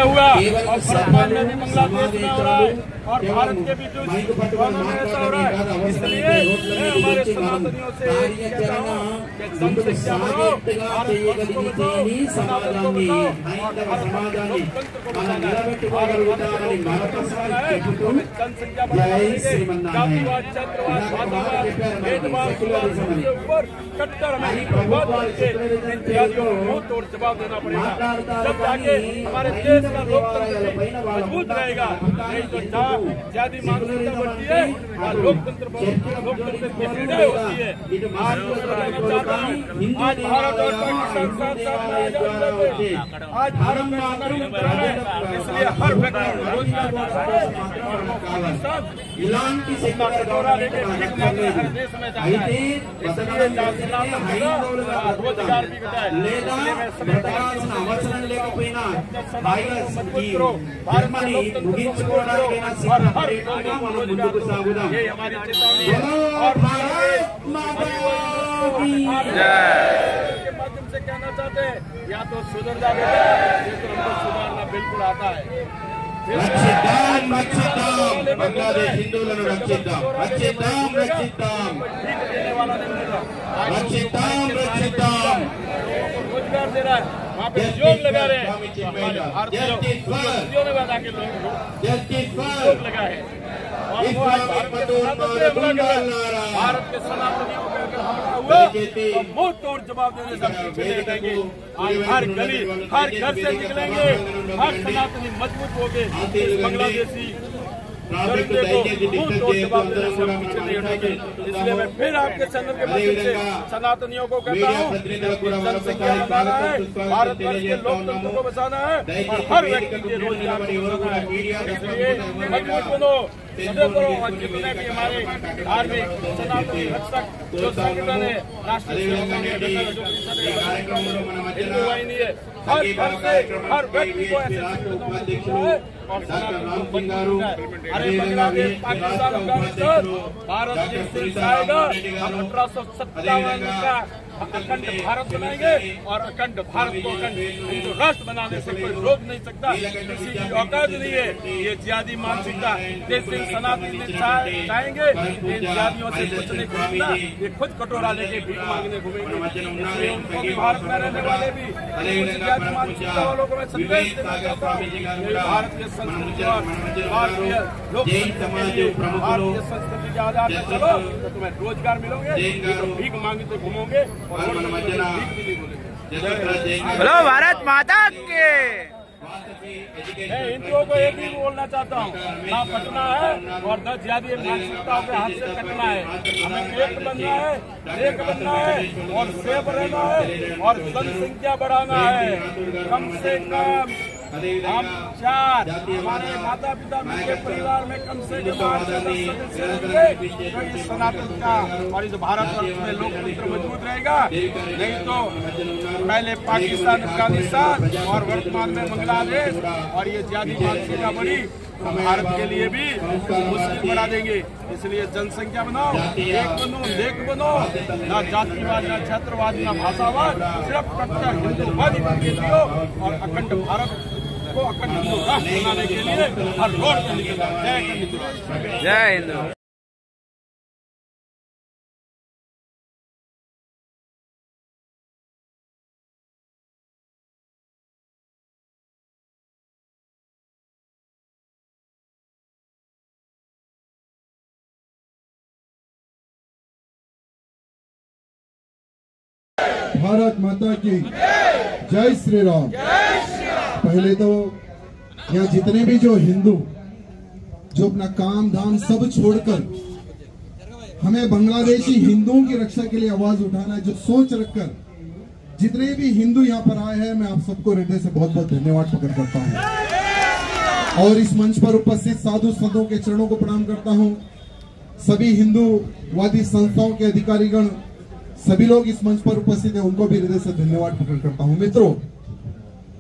हुआ और वर्तमान में भी बांग्लादेश में हो रहा है और भारत के बीच दोनों में ऐसा हो रहा है। इसलिए मैं हमारे सनातनियों से कहता हूँ कि जनसंख्या बढ़ाओ, भारत को बचाओ, सनातन को बचाओ और भारत लोकतंत्र को बचाना है। जनसंख्या बढ़ाएंगे, जातिवाद, क्षेत्रवाद, भाषावाद, भेदभाव के ऊपर कट्टर हमें को मुंह तोड़ जवाब देना पड़ेगा। जब जाके हमारे देश का लोकतंत्र मजबूत रहेगा। नहीं तो ज्यादा मानसिकता बढ़ती है और लोकतंत्र की विजय होती है। आज आज भारत और पाकिस्तान साथ साथ आज भारत में इसलिए हर व्यक्ति हर देश में जाना है। इसलिए रोजगार भी घटा है। भारत में लोकतंत्र को और हर रोजगार, ये हमारी चेतावनी है। और के माध्यम से कहना चाहते हैं या तो सुधर जाए, ये तो हमको सुधारना बिल्कुल आता है। बांग्लादेश हिंदुओं रक्षिताम देने वाला नहीं मिला, रोजगार दे रहा है, वहाँ पे उद्योग लगा रहे हैं। उद्योग लगा है और वो आज भारत के सनातनियों पे अगर हमला हुआ तो मुंह तोड़ जवाब देने से पीछे नहीं रहेंगे। आज हर गली हर घर से निकलेंगे, हर सनातनी मजबूत हो गए, बांग्लादेशी दरिंदे को मुंह तोड़ जवाब देने से पीछे नहीं हटेंगे। इसलिए मैं फिर आपके चैनल के माध्यम से सनातनियों को कहता हूँ, जनसंख्या बढ़ाना है, भारत वर्ष के लोकतंत्र को बचाना है और हर व्यक्ति के रोजगार को बचाना है। इसलिए मजबूत बनो, सदैव करो। और जितने भी हमारे धार्मिक सनातनी रक्षक जो संगठन है, राष्ट्रीय हिंदू वाहिनी है, हर घर से हर व्यक्ति को ऐसे और अरे बांग्लादेश, पाकिस्तान, अफगानिस्तान, भारत जिस दिन जाएगा हम 1857 का अखंड भारत बनाएंगे और अखंड भारत को अखंड हिंदू राष्ट्र बनाने से कोई रोक नहीं सकता। किसी की औकात नहीं है ये जिहादी मानसिकता। जिस दिन सनातनी चाहेंगे इन जिहादियों से कुछ नहीं खरीदना, ये खुद कटोरा लेके भीख मांगने घूमेंगे। इसलिए उनको भी भारत में रहने वाले भी जिहादी मानसिकता वालों को मैं संदेश देना चाहता हूँ, भारतीय संस्कृति और भारतीय लोकतंत्र के लिए, भारतीय संस्कृति के आधार पर चलो तो तुम्हें रोजगार मिलोगे, तो भीख मांगते घूमोगे। हेलो भारत माता के। मैं हिंदुओं को एक ही बोलना चाहता हूँ, ना पटना है और न ज्यादा मानसिकताओं के हाथ से कटना है। हमें एक बनना है और सेफ रहना है और जनसंख्या बढ़ाना है। कम से कम हम 4 हमारे माता पिता के परिवार में कम से कम 8 से 10 सदस्य रहेंगे तो इस सनातन का और इस भारतवर्ष में लोकतंत्र मजबूत रहेगा। नहीं तो पहले पाकिस्तान, अफगानिस्तान और वर्तमान में बांग्लादेश और ये जिहादी मानसिकता बढ़ी तो भारत के लिए भी मुश्किल बढ़ा देंगे। इसलिए जनसंख्या बनाओ, एक बनो, नेक बनो, ना जातिवाद, ना क्षेत्रवाद, ना भाषावाद, सिर्फ कट्टर हिंदूवादी बन के जियो और अखंड भारत को अखंड हिंदू राष्ट्र बनाने के लिए हर रोड पर निकलना। जय हिंद, जय हिंद। भारत माता की जय श्री राम। पहले तो यहाँ जितने भी जो हिंदू जो अपना काम धाम सब छोड़कर हमें बांग्लादेशी हिंदुओं की रक्षा के लिए आवाज उठाना है, जो सोच रखकर जितने भी हिंदू यहाँ पर आए हैं, मैं आप सबको हृदय से बहुत बहुत धन्यवाद प्रकट करता हूँ और इस मंच पर उपस्थित साधु संतों के चरणों को प्रणाम करता हूँ। सभी हिंदूवादी संस्थाओं के अधिकारीगण, सभी लोग इस मंच पर उपस्थित हैं, उनको भी हृदय से धन्यवाद प्रकट करता हूं। मित्रों,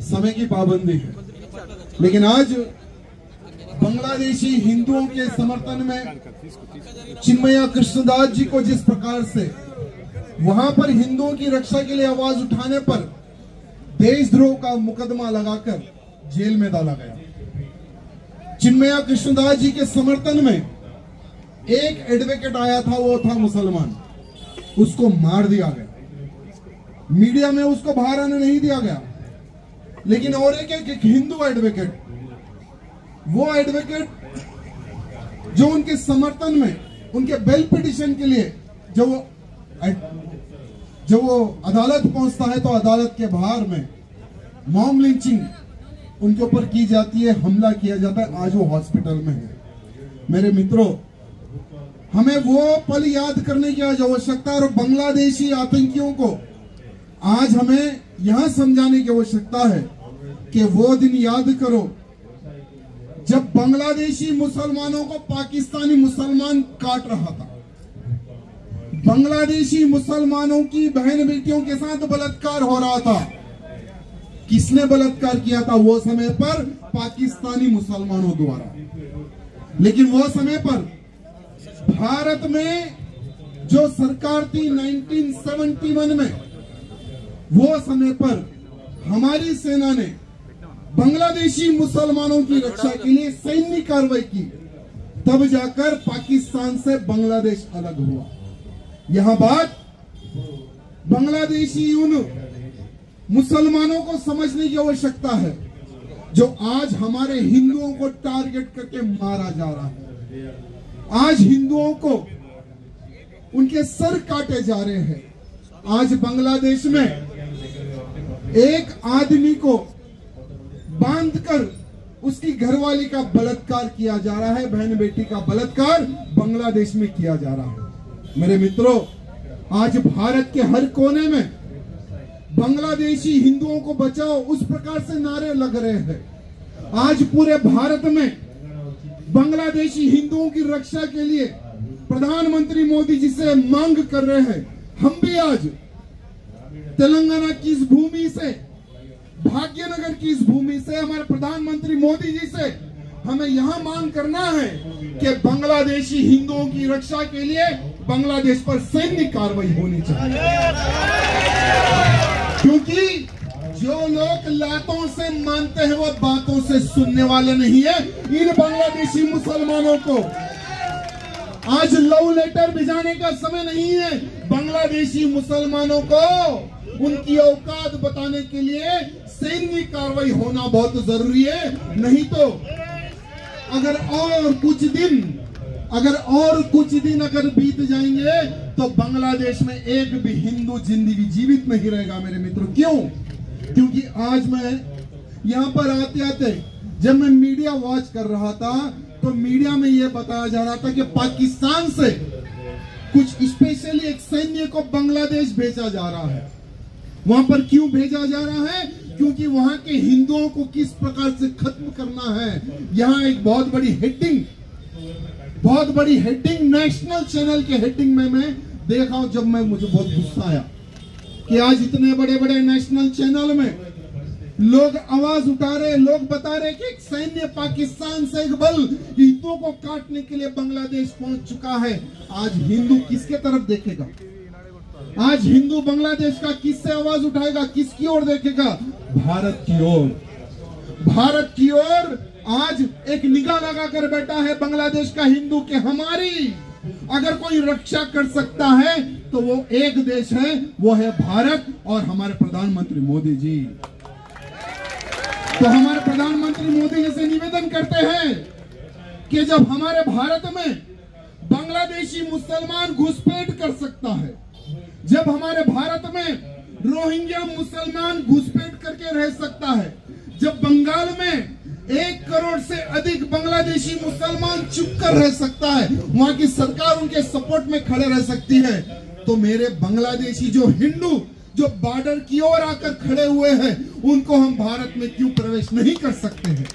समय की पाबंदी है, लेकिन आज बांग्लादेशी हिंदुओं के समर्थन में चिन्मया कृष्णदास जी को जिस प्रकार से वहां पर हिंदुओं की रक्षा के लिए आवाज उठाने पर देशद्रोह का मुकदमा लगाकर जेल में डाला गया। चिन्मया कृष्णदास जी के समर्थन में एक एडवोकेट आया था, वो था मुसलमान, उसको मार दिया गया। मीडिया में उसको बाहर आने नहीं दिया गया। लेकिन और एक हिंदू एडवोकेट, वो एडवोकेट जो उनके समर्थन में, उनके बेल पिटिशन के लिए जब वो अदालत पहुंचता है तो अदालत के बाहर में मॉब लिंचिंग उनके ऊपर की जाती है, हमला किया जाता है। आज वो हॉस्पिटल में है। मेरे मित्रों, हमें वो पल याद करने की आज आवश्यकता है और बांग्लादेशी आतंकियों को आज हमें यहां समझाने की आवश्यकता है कि वो दिन याद करो जब बांग्लादेशी मुसलमानों को पाकिस्तानी मुसलमान काट रहा था। बांग्लादेशी मुसलमानों की बहन बेटियों के साथ बलात्कार हो रहा था। किसने बलात्कार किया था? वो समय पर पाकिस्तानी मुसलमानों द्वारा। लेकिन वो समय पर भारत में जो सरकार थी 1971 में, वो समय पर हमारी सेना ने बांग्लादेशी मुसलमानों की रक्षा के लिए सैन्य कार्रवाई की। तब जाकर पाकिस्तान से बांग्लादेश अलग हुआ। यह बात बांग्लादेशी उन मुसलमानों को समझने की आवश्यकता है जो आज हमारे हिंदुओं को टारगेट करके मारा जा रहा है। आज हिंदुओं को उनके सर काटे जा रहे हैं। आज बांग्लादेश में एक आदमी को बांधकर उसकी घरवाली का बलात्कार किया जा रहा है। बहन बेटी का बलात्कार बांग्लादेश में किया जा रहा है। मेरे मित्रों, आज भारत के हर कोने में बांग्लादेशी हिंदुओं को बचाओ, उस प्रकार से नारे लग रहे हैं। आज पूरे भारत में बांग्लादेशी हिंदुओं की रक्षा के लिए प्रधानमंत्री मोदी जी से मांग कर रहे हैं। हम भी आज तेलंगाना की इस भूमि से, भाग्यनगर की इस भूमि से, हमारे प्रधानमंत्री मोदी जी से हमें यहां मांग करना है कि बांग्लादेशी हिंदुओं की रक्षा के लिए बांग्लादेश पर सैन्य कार्रवाई होनी चाहिए। क्योंकि जो लोग लातों से मानते हैं वो बातों से सुनने वाले नहीं है। इन बांग्लादेशी मुसलमानों को आज लव लेटर भिजाने का समय नहीं है। बांग्लादेशी मुसलमानों को उनकी औकात बताने के लिए सैन्य कार्रवाई होना बहुत जरूरी है। नहीं तो अगर और कुछ दिन अगर बीत जाएंगे तो बांग्लादेश में एक भी हिंदू जिंदगी जीवित नहीं रहेगा। मेरे मित्रों, क्यों? क्योंकि आज मैं यहाँ पर आते आते जब मैं मीडिया वॉच कर रहा था तो मीडिया में यह बताया जा रहा था कि पाकिस्तान से कुछ स्पेशली एक सैन्य को बांग्लादेश भेजा जा रहा है। वहां पर क्यों भेजा जा रहा है? क्योंकि वहां के हिंदुओं को किस प्रकार से खत्म करना है। यहाँ एक बहुत बड़ी हेडिंग नेशनल चैनल के हेडिंग में मैं देखा हूं। जब मुझे बहुत गुस्सा आया कि आज इतने बड़े बड़े नेशनल चैनल में लोग आवाज उठा रहे, लोग बता रहे कि एक सैन्य पाकिस्तान से एक बल हिंदुओं को काटने के लिए बांग्लादेश पहुंच चुका है। आज हिंदू किसके तरफ देखेगा? आज हिंदू बांग्लादेश का किससे आवाज उठाएगा? किसकी ओर देखेगा? भारत की ओर। भारत की ओर आज एक निगाह लगा कर बैठा है बांग्लादेश का हिंदू के हमारी अगर कोई रक्षा कर सकता है तो वो एक देश है, वो है भारत और हमारे प्रधानमंत्री मोदी जी। तो हमारे प्रधानमंत्री मोदी जी से निवेदन करते हैं कि जब हमारे भारत में बांग्लादेशी मुसलमान घुसपैठ कर सकता है, जब हमारे भारत में रोहिंग्या मुसलमान घुसपैठ करके रह सकता है, जब बंगाल में 1 करोड़ से अधिक बांग्लादेशी मुसलमान चुप कर रह सकता है, वहां की सरकार उनके सपोर्ट में खड़े रह सकती है, तो मेरे बांग्लादेशी जो हिंदू जो बॉर्डर की ओर आकर खड़े हुए हैं उनको हम भारत में क्यों प्रवेश नहीं कर सकते हैं?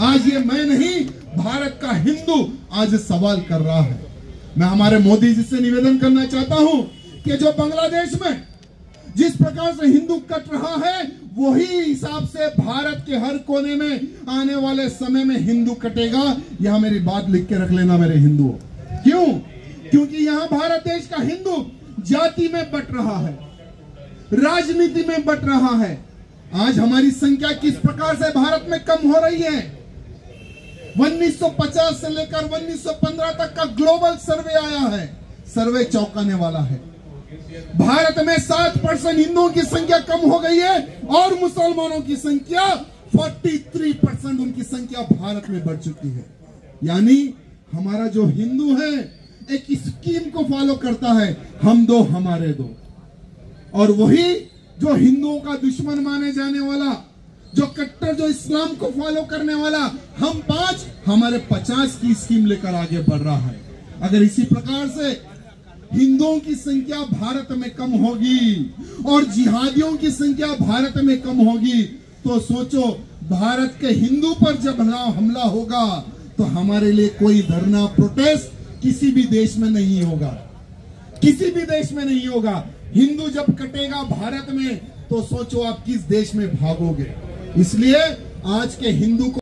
आज ये मैं नहीं, भारत का हिंदू आज सवाल कर रहा है। मैं हमारे मोदी जी से निवेदन करना चाहता हूं कि जो बांग्लादेश में जिस प्रकार से हिंदू कट रहा है वही हिसाब से भारत के हर कोने में आने वाले समय में हिंदू कटेगा। यह मेरी बात लिख के रख लेना मेरे हिंदुओं। क्यों? क्योंकि यहां भारत देश का हिंदू जाति में बट रहा है, राजनीति में बट रहा है, आज हमारी संख्या किस प्रकार से भारत में कम हो रही है। 1950 से लेकर 1915 तक का ग्लोबल सर्वे आया है, सर्वे चौंकाने वाला है। भारत में 7% हिंदुओं की संख्या कम हो गई है और मुसलमानों की संख्या 43% उनकी संख्या भारत में बढ़ चुकी है। यानी हमारा जो हिंदू है एक स्कीम को फॉलो करता है, हम दो हमारे दो, और वही जो हिंदुओं का दुश्मन माने जाने वाला, जो कट्टर, जो इस्लाम को फॉलो करने वाला, हम 5 हमारे 50 की स्कीम लेकर आगे बढ़ रहा है। अगर इसी प्रकार से हिंदुओं की संख्या भारत में कम होगी और जिहादियों की संख्या भारत में कम होगी, तो सोचो भारत के हिंदू पर जब हमला होगा तो हमारे लिए कोई धरना, प्रोटेस्ट किसी भी देश में नहीं होगा, किसी भी देश में नहीं होगा। हिंदू जब कटेगा भारत में तो सोचो आप किस देश में भागोगे। इसलिए आज के हिंदू को